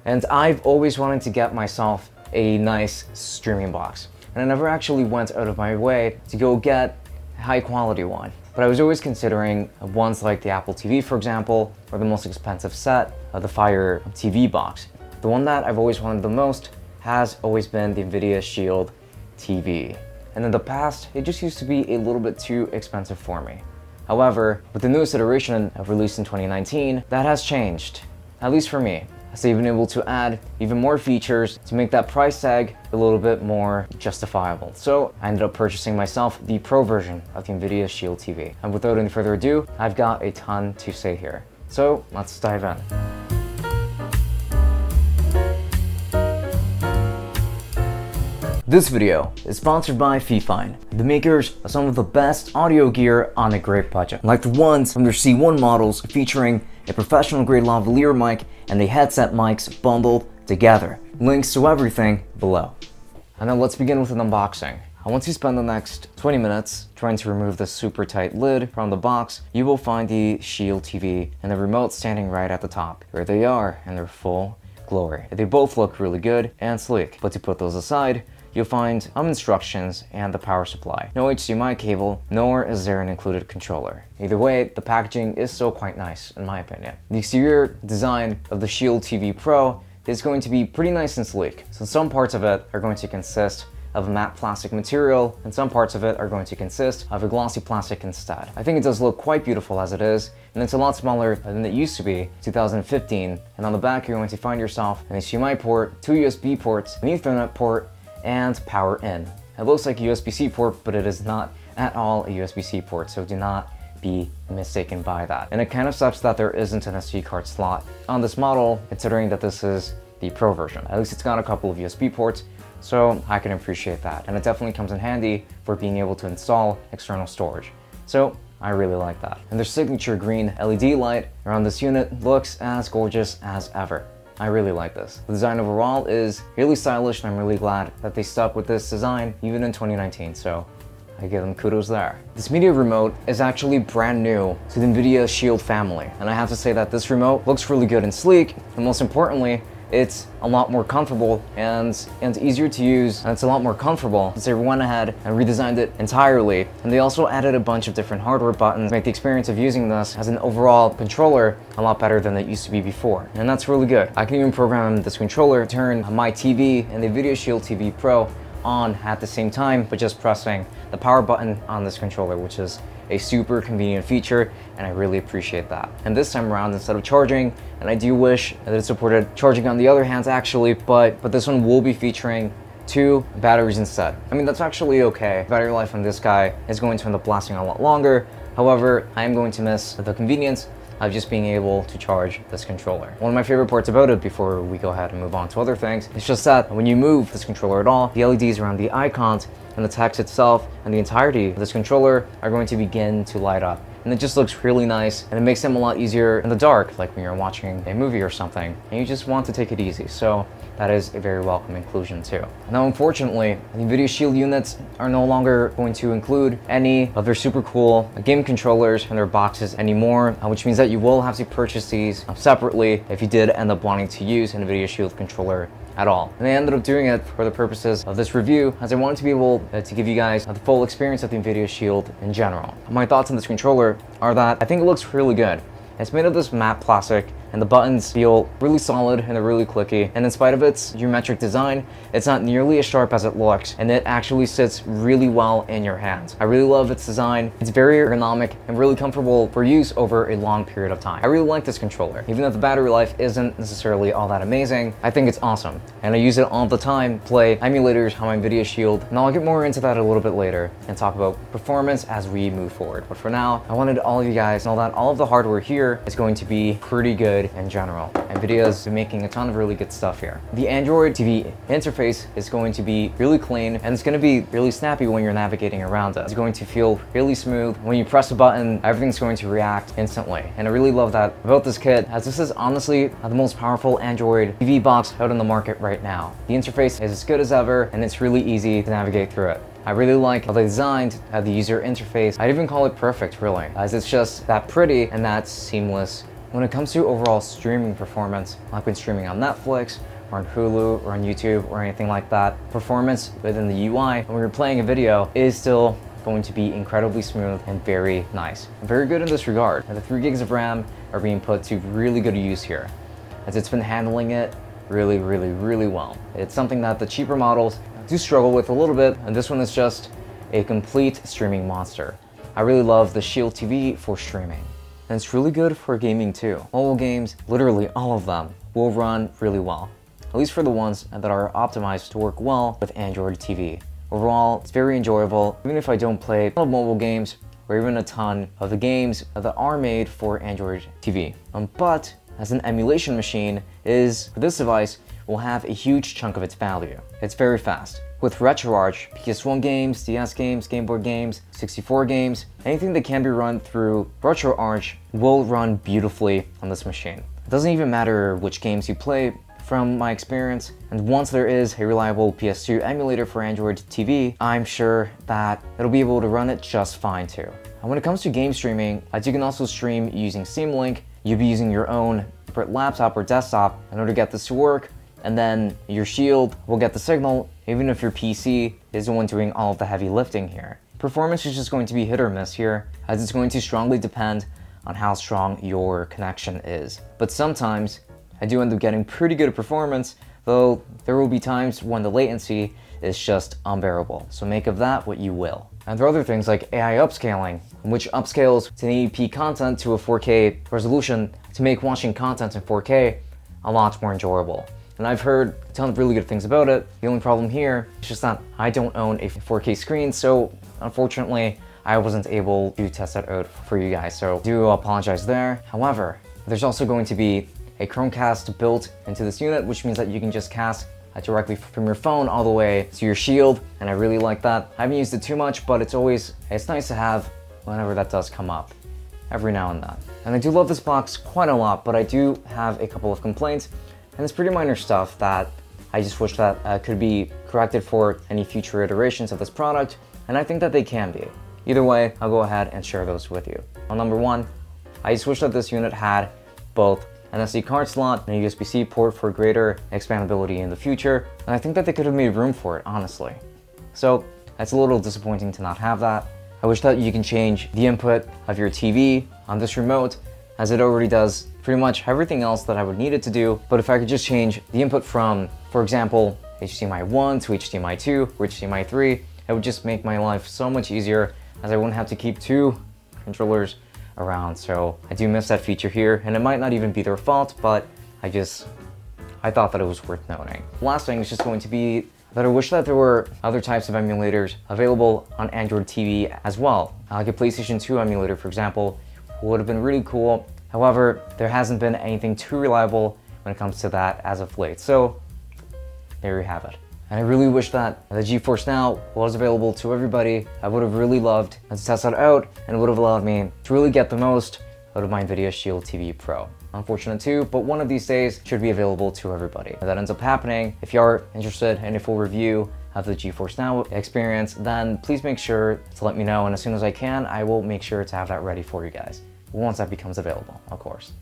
And I've always wanted to get myself a nice streaming box. And I never actually went out of my way to go get a high quality one. But I was always considering ones like the Apple TV, for example, or the most expensive set, the Fire TV box. The one that I've always wanted the most has always been the Nvidia Shield TV. And in the past, it just used to be a little bit too expensive for me. However, with the newest iteration released in 2019, that has changed, at least for me, as they've been able to add even more features to make that price tag a little bit more justifiable. So I ended up purchasing myself the Pro version of the Nvidia Shield TV. And without any further ado, I've got a ton to say here. So let's dive in. This video is sponsored by Fifine, the makers of some of the best audio gear on a great budget, like the ones from their C1 models featuring a professional grade lavalier mic and the headset mics bundled together. Links to everything below. And now let's begin with an unboxing. Once you spend the next 20 minutes trying to remove the super tight lid from the box, you will find the Shield TV and the remote standing right at the top. Here they are in their full glory. They both look really good and sleek, but to put those aside, you'll find instructions and the power supply. No HDMI cable, nor is there an included controller. Either way, the packaging is still quite nice, in my opinion. The exterior design of the Shield TV Pro is going to be pretty nice and sleek. So some parts of it are going to consist of a matte plastic material, and some parts of it are going to consist of a glossy plastic instead. I think it does look quite beautiful as it is, and it's a lot smaller than it used to be 2015. And on the back, you're going to find yourself an HDMI port, 2 USB ports, an Ethernet port, and power in. It looks like a USB-C port, but it is not at all a USB-C port, so do not be mistaken by that. And it kind of sucks that there isn't an SD card slot on this model, considering that this is the Pro version. At least it's got a couple of USB ports, so I can appreciate that. And it definitely comes in handy for being able to install external storage. So I really like that. And their signature green LED light around this unit looks as gorgeous as ever. I really like this. The design overall is really stylish, and I'm really glad that they stuck with this design even in 2019, so I give them kudos there. This media remote is actually brand new to the Nvidia Shield family, and I have to say that this remote looks really good and sleek, and most importantly, it's a lot more comfortable and easier to use, and it's a lot more comfortable since they went ahead and redesigned it entirely. And they also added a bunch of different hardware buttons to make the experience of using this as an overall controller a lot better than it used to be before. And that's really good. I can even program this controller to turn my TV and the Nvidia Shield TV Pro on at the same time, but just pressing the power button on this controller, which is a super convenient feature, and I really appreciate that. And this time around, instead of charging, and I do wish that it supported charging on the other hands actually, but this one will be featuring 2 batteries instead. I mean, that's actually okay. Battery life on this guy is going to end up lasting a lot longer. However, I am going to miss the convenience of just being able to charge this controller. One of my favorite parts about it, before we go ahead and move on to other things, is just that when you move this controller at all, the LEDs around the icons and the text itself and the entirety of this controller are going to begin to light up. And it just looks really nice, and it makes them a lot easier in the dark, like when you're watching a movie or something, and you just want to take it easy. So that is a very welcome inclusion too. Now, unfortunately, the Nvidia Shield units are no longer going to include any of their super cool game controllers in their boxes anymore, which means that you will have to purchase these separately if you did end up wanting to use an Nvidia Shield controller at all. And I ended up doing it for the purposes of this review, as I wanted to be able to give you guys the full experience of the Nvidia Shield in general. My thoughts on this controller are that I think it looks really good. It's made of this matte plastic, and the buttons feel really solid and they're really clicky. And in spite of its geometric design, it's not nearly as sharp as it looks, and it actually sits really well in your hands. I really love its design. It's very ergonomic and really comfortable for use over a long period of time. I really like this controller. Even though the battery life isn't necessarily all that amazing, I think it's awesome. And I use it all the time to play emulators on my Nvidia Shield, and I'll get more into that a little bit later and talk about performance as we move forward. But for now, I wanted all of you guys to know that all of the hardware here is going to be pretty good in general. Nvidia's been making a ton of really good stuff here. The Android TV interface is going to be really clean, and it's going to be really snappy when you're navigating around it. It's going to feel really smooth. When you press a button, everything's going to react instantly. And I really love that about this kit, as this is honestly the most powerful Android TV box out in the market right now. The interface is as good as ever, and it's really easy to navigate through it. I really like how they designed the user interface. I'd even call it perfect, really, as it's just that pretty and that seamless When it comes to overall streaming performance, like when streaming on Netflix, or on Hulu, or on YouTube, or anything like that, performance within the UI when you're playing a video is still going to be incredibly smooth and very nice. Very good in this regard. And the 3 gigs of RAM are being put to really good use here, as it's been handling it really well. It's something that the cheaper models do struggle with a little bit, and this one is just a complete streaming monster. I really love the Shield TV for streaming. And it's really good for gaming too. Mobile games, literally all of them, will run really well. At least for the ones that are optimized to work well with Android TV. Overall, it's very enjoyable, even if I don't play a ton of mobile games or even a ton of the games that are made for Android TV. But as an emulation machine for this device will have a huge chunk of its value. It's very fast. With RetroArch, PS1 games, DS games, Game Boy games, 64 games, anything that can be run through RetroArch will run beautifully on this machine. It doesn't even matter which games you play, from my experience, and once there is a reliable PS2 emulator for Android TV, I'm sure that it'll be able to run it just fine too. And when it comes to game streaming, as you can also stream using Steam Link, you'll be using your own separate laptop or desktop in order to get this to work, and then your Shield will get the signal even if your PC is the one doing all of the heavy lifting here. Performance is just going to be hit or miss here, as it's going to strongly depend on how strong your connection is. But sometimes I do end up getting pretty good performance, though there will be times when the latency is just unbearable. So make of that what you will. And there are other things like AI upscaling, which upscales 1080p content to a 4K resolution to make watching content in 4K a lot more enjoyable. And I've heard a ton of really good things about it. The only problem here is just that I don't own a 4K screen, so unfortunately I wasn't able to test that out for you guys, so I do apologize there. However, there's also going to be a Chromecast built into this unit, which means that you can just cast directly from your phone all the way to your Shield, and I really like that. I haven't used it too much, but it's nice to have whenever that does come up, every now and then. And I do love this box quite a lot, but I do have a couple of complaints, and it's pretty minor stuff that I just wish that could be corrected for any future iterations of this product, and I think that they can be. Either way, I'll go ahead and share those with you. Well, number one, I just wish that this unit had both an SD card slot and a USB-C port for greater expandability in the future, and I think that they could have made room for it, honestly. So it's a little disappointing to not have that. I wish that you can change the input of your TV on this remote, as it already does pretty much everything else that I would need it to do, but if I could just change the input from, for example, HDMI 1 to HDMI 2 or HDMI 3, it would just make my life so much easier, as I wouldn't have to keep 2 controllers around. So I do miss that feature here, and it might not even be their fault, but I thought that it was worth noting. Last thing is just going to be that I wish that there were other types of emulators available on Android TV as well. Like a PlayStation 2 emulator, for example, would have been really cool. However, there hasn't been anything too reliable when it comes to that as of late. So there you have it. And I really wish that the GeForce Now was available to everybody. I would have really loved to test that out, and it would have allowed me to really get the most out of my Nvidia Shield TV Pro. Unfortunate too, but one of these days should be available to everybody. If that ends up happening, if you are interested in a full review of the GeForce Now experience, then please make sure to let me know, and as soon as I can, I will make sure to have that ready for you guys, once that becomes available, of course.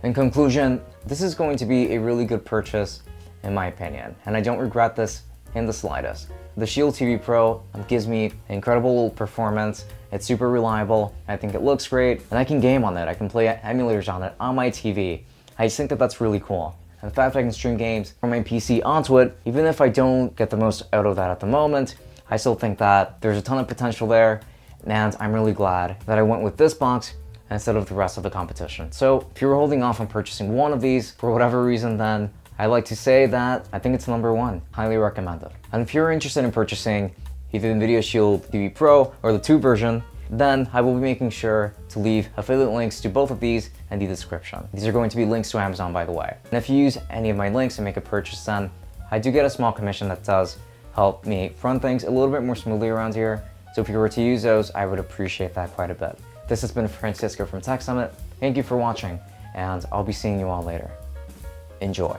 In conclusion, this is going to be a really good purchase, in my opinion, and I don't regret this in the slightest. The Shield TV Pro gives me incredible performance. It's super reliable. I think it looks great, and I can game on it. I can play emulators on it on my TV. I just think that that's really cool. And the fact that I can stream games from my PC onto it, even if I don't get the most out of that at the moment, I still think that there's a ton of potential there, and I'm really glad that I went with this box instead of the rest of the competition. So if you're holding off on purchasing one of these for whatever reason, then I like to say that I think it's number one. Highly recommend it. And if you're interested in purchasing either the Nvidia Shield TV Pro or the 2 version, then I will be making sure to leave affiliate links to both of these in the description. These are going to be links to Amazon, by the way. And if you use any of my links and make a purchase, then I do get a small commission that does help me run things a little bit more smoothly around here. So if you were to use those, I would appreciate that quite a bit. This has been Francisco from Tech Summit. Thank you for watching, and I'll be seeing you all later. Enjoy.